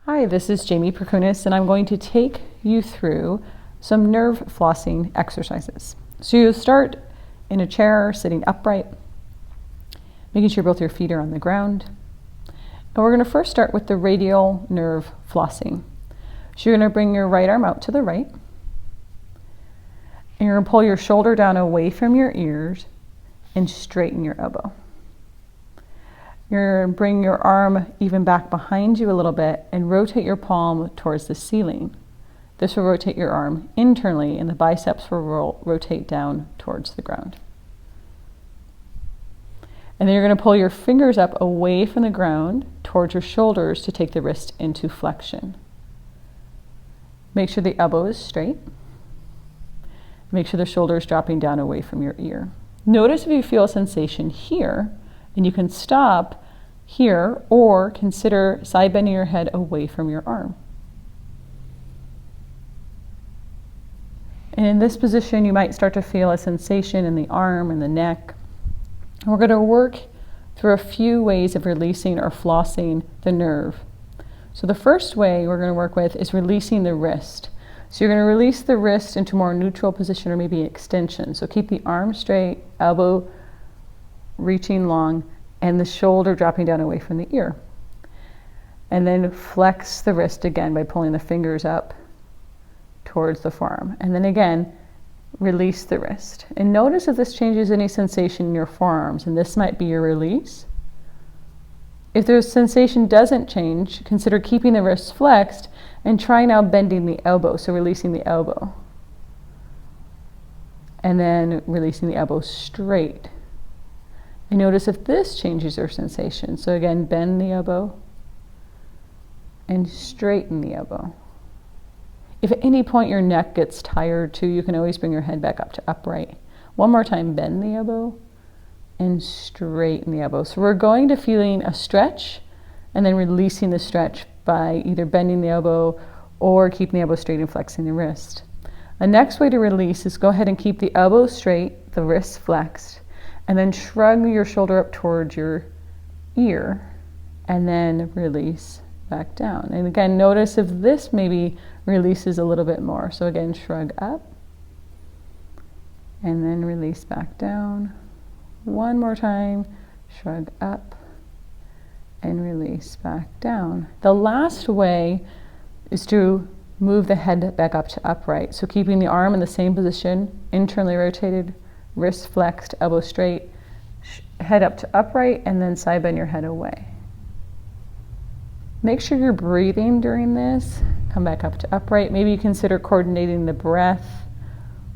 Hi, this is Jamie Perkunis, and I'm going to take you through some nerve flossing exercises. So you'll start in a chair, sitting upright, making sure both your feet are on the ground. And we're going to first start with the radial nerve flossing. So you're going to bring your right arm out to the right, and you're going to pull your shoulder down away from your ears and straighten your elbow. You're going to bring your arm even back behind you a little bit and rotate your palm towards the ceiling. This will rotate your arm internally, and the biceps will rotate down towards the ground. And then you're going to pull your fingers up away from the ground towards your shoulders to take the wrist into flexion. Make sure the elbow is straight. Make sure the shoulder is dropping down away from your ear. Notice if you feel a sensation here, and you can stop here or consider side bending your head away from your arm. And in this position, you might start to feel a sensation in the arm and the neck. And we're going to work through a few ways of releasing or flossing the nerve. So the first way we're going to work with is releasing the wrist. So you're going to release the wrist into a more neutral position or maybe extension. So keep the arm straight, elbow reaching long, and the shoulder dropping down away from the ear. And then flex the wrist again by pulling the fingers up towards the forearm. And then again, release the wrist. And notice if this changes any sensation in your forearms, and this might be your release. If the sensation doesn't change, consider keeping the wrist flexed and try now bending the elbow, so releasing the elbow. And then releasing the elbow straight. And notice if this changes your sensation. So again, bend the elbow and straighten the elbow. If at any point your neck gets tired too, you can always bring your head back up to upright. One more time, bend the elbow and straighten the elbow. So we're going to feeling a stretch and then releasing the stretch by either bending the elbow or keeping the elbow straight and flexing the wrist. The next way to release is go ahead and keep the elbow straight, the wrist flexed, and then shrug your shoulder up towards your ear and then release back down. And again, notice if this maybe releases a little bit more. So again, shrug up and then release back down. One more time, shrug up and release back down. The last way is to move the head back up to upright. So keeping the arm in the same position, internally rotated, wrist flexed, elbow straight, head up to upright, and then side bend your head away. Make sure you're breathing during this. Come back up to upright. Maybe you consider coordinating the breath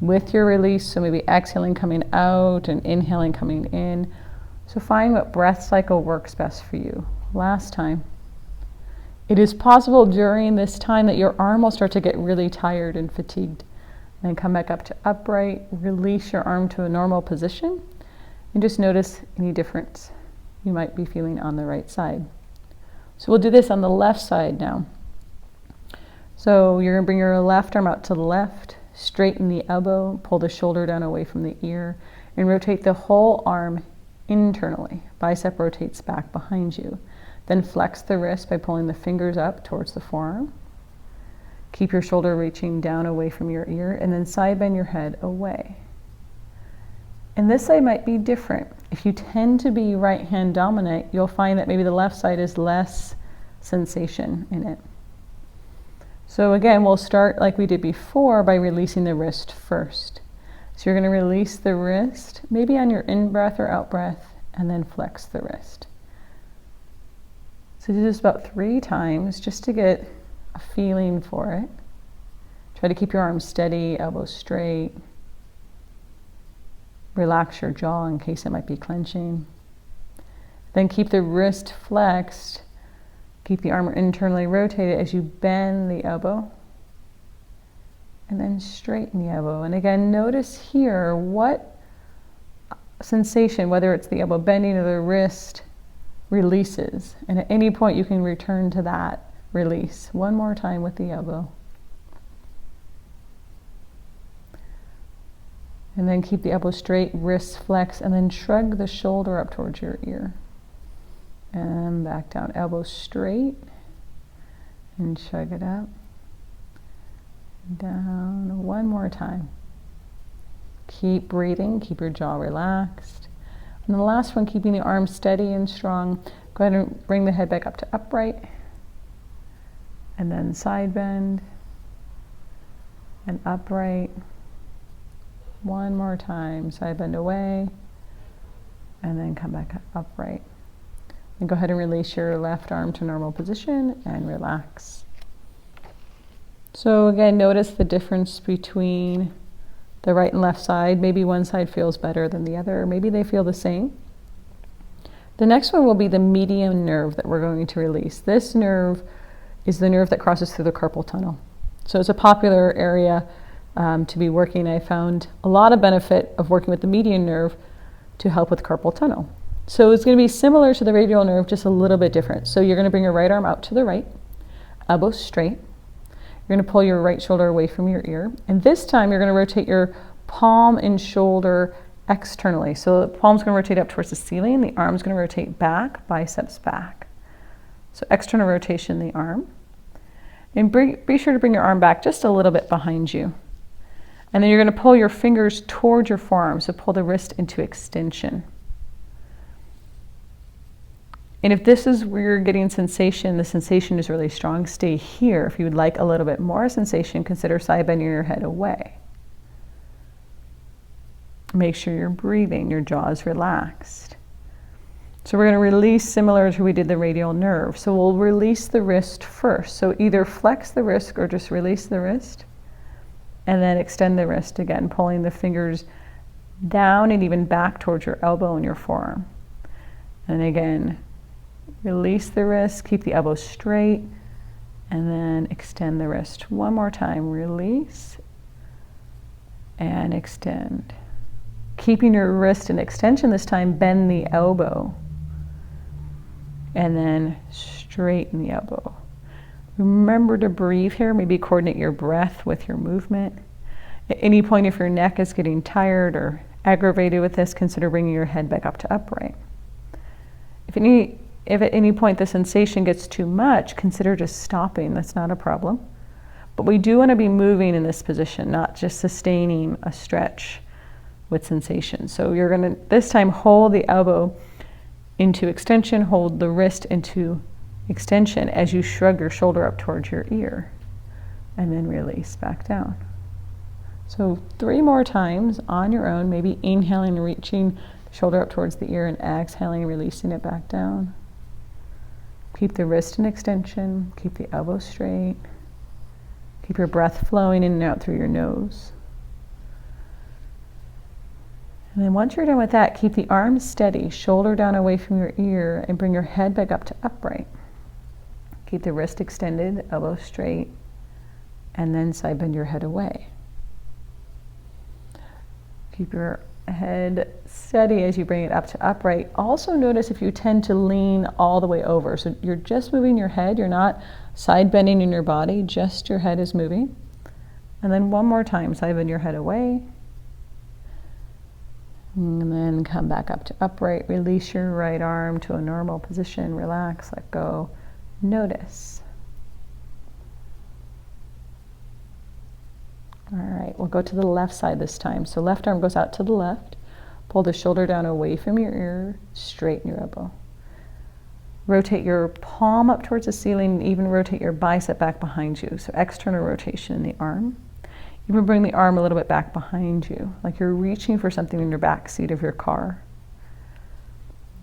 with your release. So maybe exhaling coming out and inhaling coming in. So find what breath cycle works best for you. Last time. It is possible during this time that your arm will start to get really tired and fatigued. Then come back up to upright, release your arm to a normal position, and just notice any difference you might be feeling on the right side. So we'll do this on the left side now. So you're going to bring your left arm out to the left, straighten the elbow, pull the shoulder down away from the ear, and rotate the whole arm internally. Bicep rotates back behind you. Then flex the wrist by pulling the fingers up towards the forearm. Keep your shoulder reaching down away from your ear, and then side bend your head away. And this side might be different. If you tend to be right hand dominant, you'll find that maybe the left side is less sensation in it. So again, we'll start like we did before by releasing the wrist first. So you're going to release the wrist, maybe on your in-breath or out-breath, and then flex the wrist. So do this about 3 times just to get a feeling for it. Try to keep your arms steady, elbows straight. Relax your jaw in case it might be clenching. Then keep the wrist flexed. Keep the arm internally rotated as you bend the elbow. And then straighten the elbow. And again, notice here what sensation, whether it's the elbow bending or the wrist, releases. And at any point you can return to that release. One more time with the elbow. And then keep the elbow straight, wrists flex, and then shrug the shoulder up towards your ear. And back down, elbow straight, And shrug it up. Down. One more time. Keep breathing, keep your jaw relaxed. And the last one, keeping the arms steady and strong. Go ahead and bring the head back up to upright. And then side bend. And upright. One more time. Side bend away. And then come back upright. And go ahead and release your left arm to normal position and relax. So again, notice the difference between the right and left side. Maybe one side feels better than the other, or maybe they feel the same. The next one will be the median nerve that we're going to release. This nerve is the nerve that crosses through the carpal tunnel. So it's a popular area to be working. I found a lot of benefit of working with the median nerve to help with carpal tunnel. So it's going to be similar to the radial nerve, just a little bit different. So you're going to bring your right arm out to the right, elbow straight. You're going to pull your right shoulder away from your ear. And this time you're going to rotate your palm and shoulder externally. So the palm's going to rotate up towards the ceiling. The arm's going to rotate back, biceps back. So external rotation in the arm. And be sure to bring your arm back just a little bit behind you. And then you're going to pull your fingers towards your forearm. So pull the wrist into extension. And if this is where you're getting sensation, the sensation is really strong, stay here. If you would like a little bit more sensation, consider side bending your head away. Make sure you're breathing, your jaw is relaxed. So we're going to release similar to we did the radial nerve. So we'll release the wrist first. So either flex the wrist or just release the wrist. And then extend the wrist again, pulling the fingers down and even back towards your elbow and your forearm. And again, release the wrist, keep the elbow straight, and then extend the wrist. One more time, release and extend. Keeping your wrist in extension this time, bend the elbow and then straighten the elbow. Remember to breathe here, maybe coordinate your breath with your movement. At any point if your neck is getting tired or aggravated with this, consider bringing your head back up to upright. If at any point the sensation gets too much, consider just stopping. That's not a problem. But we do want to be moving in this position, not just sustaining a stretch with sensation. So you're going to, this time, hold the elbow into extension, hold the wrist into extension as you shrug your shoulder up towards your ear, and then release back down. So 3 more times on your own, maybe inhaling and reaching the shoulder up towards the ear and exhaling, releasing it back down. Keep the wrist in extension, keep the elbow straight, keep your breath flowing in and out through your nose. And then once you're done with that, keep the arms steady, shoulder down away from your ear, and bring your head back up to upright. Keep the wrist extended, elbow straight, and then side bend your head away. Keep your head steady as you bring it up to upright. Also notice if you tend to lean all the way over. So you're just moving your head, you're not side bending in your body, just your head is moving. And then one more time, side bend your head away. And then come back up to upright. Release your right arm to a normal position. Relax, let go, notice. All right, we'll go to the left side this time. So left arm goes out to the left. Pull the shoulder down away from your ear. Straighten your elbow. Rotate your palm up towards the ceiling and even rotate your bicep back behind you. So external rotation in the arm. Even bring the arm a little bit back behind you, like you're reaching for something in your back seat of your car.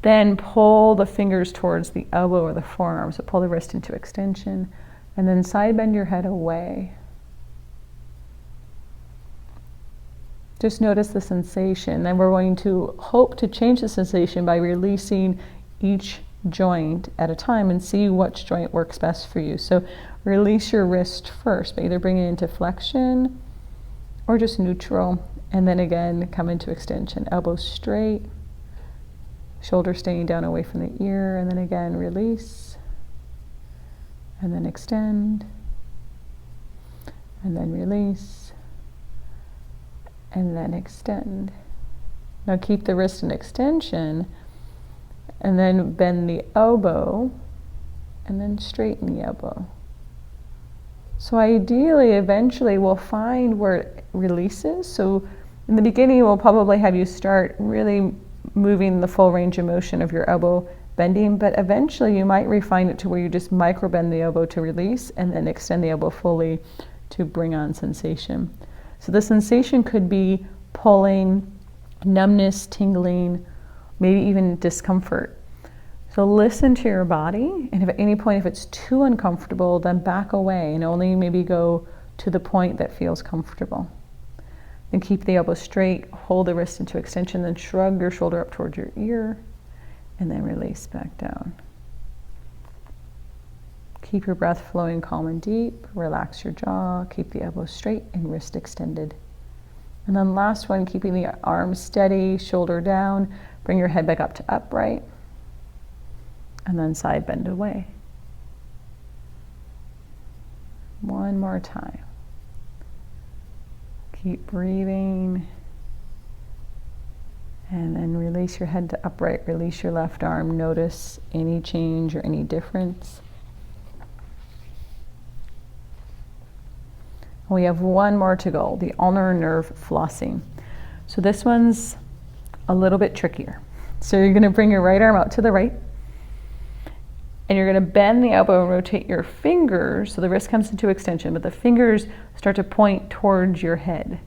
Then pull the fingers towards the elbow or the forearm. So pull the wrist into extension and then side bend your head away. Just notice the sensation. Then we're going to hope to change the sensation by releasing each joint at a time and see which joint works best for you. So release your wrist first, but either bring it into flexion or just neutral, and then again come into extension. Elbow straight, shoulder staying down away from the ear, and then again release, and then extend, and then release, and then extend. Now keep the wrist in extension, and then bend the elbow, and then straighten the elbow. So ideally, eventually, we'll find where it releases. So in the beginning, we'll probably have you start really moving the full range of motion of your elbow bending, but eventually you might refine it to where you just micro bend the elbow to release and then extend the elbow fully to bring on sensation. So the sensation could be pulling, numbness, tingling, maybe even discomfort. So listen to your body, and if at any point if it's too uncomfortable, then back away and only maybe go to the point that feels comfortable. Then keep the elbow straight, hold the wrist into extension, then shrug your shoulder up towards your ear, and then release back down. Keep your breath flowing calm and deep, relax your jaw, keep the elbow straight and wrist extended. And then last one, keeping the arms steady, shoulder down, bring your head back up to upright, and then side bend away. One more time. Keep breathing. And then release your head to upright, release your left arm. Notice any change or any difference. We have one more to go, the ulnar nerve flossing. So this one's a little bit trickier. So you're gonna bring your right arm out to the right, and you're gonna bend the elbow and rotate your fingers, so the wrist comes into extension, but the fingers start to point towards your head.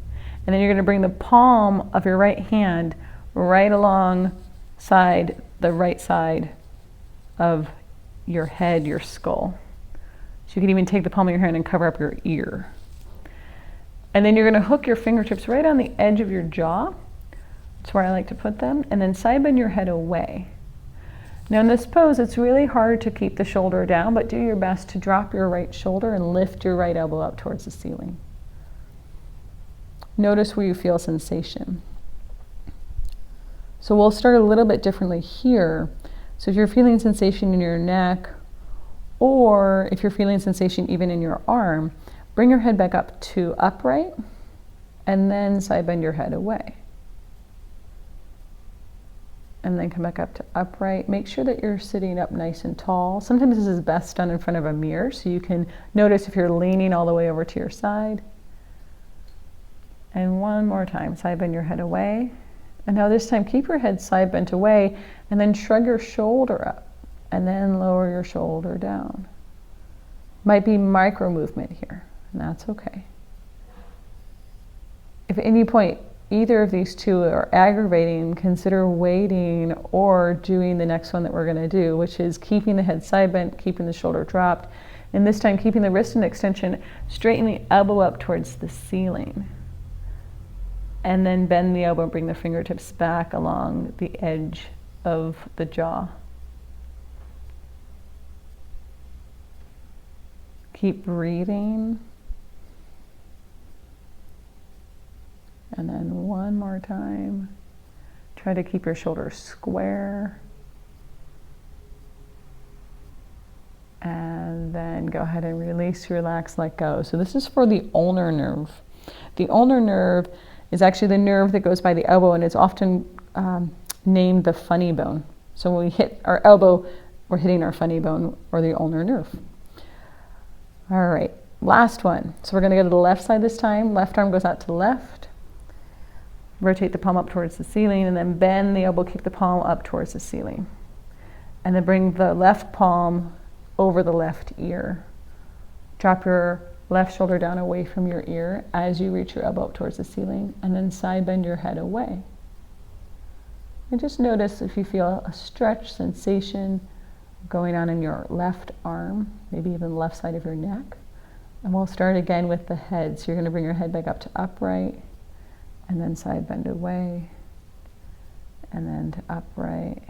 And then you're gonna bring the palm of your right hand right alongside the right side of your head, your skull. So you can even take the palm of your hand and cover up your ear. And then you're gonna hook your fingertips right on the edge of your jaw. That's where I like to put them. And then side bend your head away. Now in this pose, it's really hard to keep the shoulder down, but do your best to drop your right shoulder and lift your right elbow up towards the ceiling. Notice where you feel sensation. So we'll start a little bit differently here. So if you're feeling sensation in your neck, or if you're feeling sensation even in your arm, bring your head back up to upright, and then side bend your head away. And then come back up to upright. Make sure that you're sitting up nice and tall. Sometimes this is best done in front of a mirror, so you can notice if you're leaning all the way over to your side. And one more time, side bend your head away. And now this time, keep your head side bent away, and then shrug your shoulder up, and then lower your shoulder down. Might be micro movement here, and that's okay. If at any point either of these two are aggravating, consider waiting or doing the next one that we're gonna do, which is keeping the head side bent, keeping the shoulder dropped, and this time keeping the wrist in extension, straighten the elbow up towards the ceiling. And then bend the elbow and bring the fingertips back along the edge of the jaw. Keep breathing. And then one more time. Try to keep your shoulders square. And then go ahead and release, relax, let go. So this is for the ulnar nerve. The ulnar nerve is actually the nerve that goes by the elbow, and it's often named the funny bone. So when we hit our elbow, we're hitting our funny bone or the ulnar nerve. All right, last one. So we're gonna go to the left side this time. Left arm goes out to the left. Rotate the palm up towards the ceiling, and then bend the elbow, keep the palm up towards the ceiling. And then bring the left palm over the left ear. Drop your left shoulder down away from your ear as you reach your elbow up towards the ceiling, and then side bend your head away. And just notice if you feel a stretch sensation going on in your left arm, maybe even the left side of your neck. And we'll start again with the head. So you're going to bring your head back up to upright, and then side bend away, and then to upright.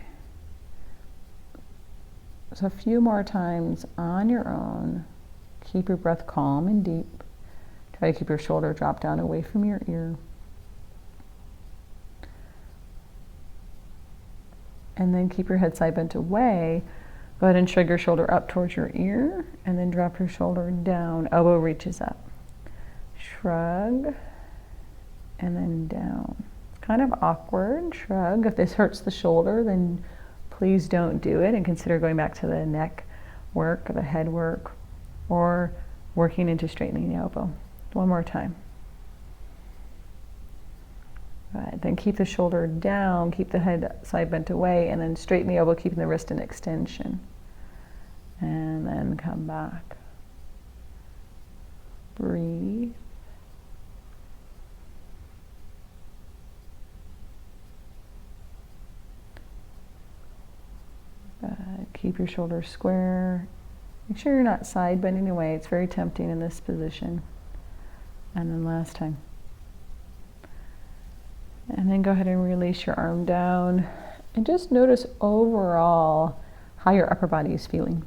So a few more times on your own. Keep your breath calm and deep. Try to keep your shoulder dropped down away from your ear. And then keep your head side bent away. Go ahead and shrug your shoulder up towards your ear, and then drop your shoulder down. Elbow reaches up. Shrug, and then down. It's kind of awkward, shrug. If this hurts the shoulder, then please don't do it, and consider going back to the neck work or the head work, or working into straightening the elbow. One more time. Right, then keep the shoulder down, keep the head side bent away, and then straighten the elbow, keeping the wrist in extension. And then come back. Breathe. Keep your shoulders square. Make sure you're not side bending away. It's very tempting in this position. And then last time. And then go ahead and release your arm down. And just notice overall how your upper body is feeling.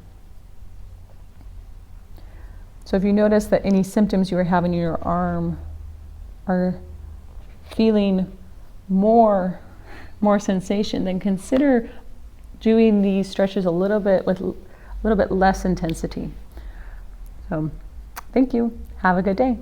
So if you notice that any symptoms you were having in your arm are feeling more sensation, then consider doing these stretches a little bit with a little bit less intensity. So thank you. Have a good day.